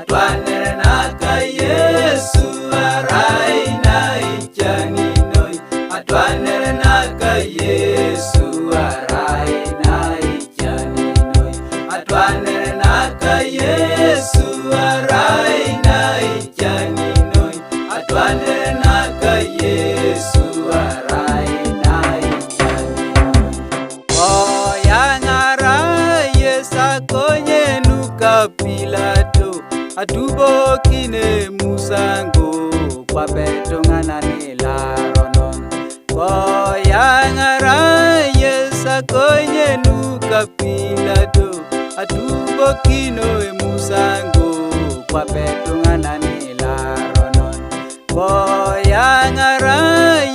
atwanere naka Yesu arai na ichaninoy, atwanere naka Yesu arai na ichaninoy, atwanere naka Yesu arai na ichaninoy, atwanere naka Yesu arai na ichaninoy. Oyangara Yesa konye nuka Pilato, atubo kine musango kwa beto nganani laronon. Oyangara Yesa konye nuka Pilato, atubo kino musango kwa beto nganani laronon. Oyangara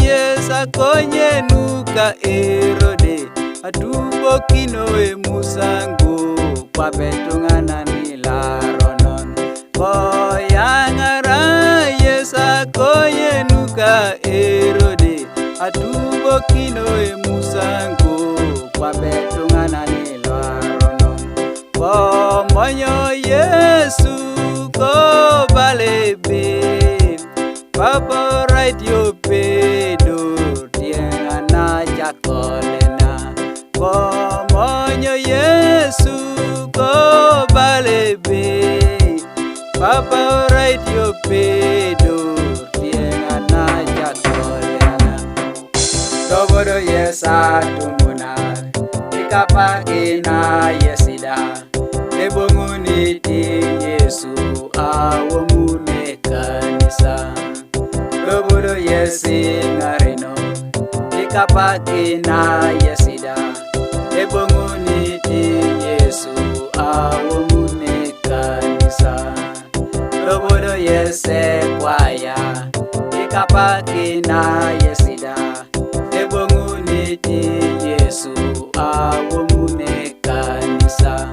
Yesa konye nuka Herode, atubo kino musango kwa beto nganani laronon. Oyangara Yesa konye nuka Herode, atubo kino musango kwa beto nganani laronon. Monyo Yesu ko balebe, Papa right yo pedo tienga na jakolena. Monyo Yesu ko balebe, Papa right yo pedo tienga na jakolena. Tobodo Yesa tumunar, ikapake na Yesida, ebonguni ti Yesu awomune kanisa. Tobodo Yesi ngareno, ikapake na Yesida, ebonguni ti Yesu awomune kanisa. Tobodo Yese kwaya, ikapake na Yesida, ebonguni ti Yesu awomune kanisa.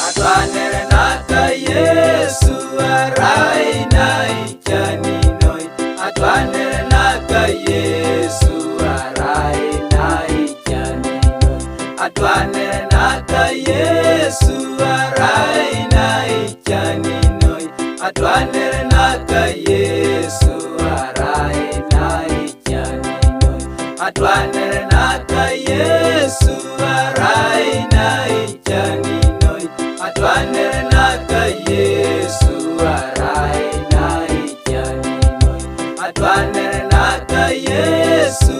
Atwanere naka Yesu arai na ichaninoy, atwanere naka Yesu arai na ichaninoy, atwanere naka Yesu arai na ichaninoy, atwanere naka Yesu arai na ichaninoy, atwanere naka Yesu arai na ichaninoy, atwanere naka Yesu arai na ichaninoy, atwanere naka Yesu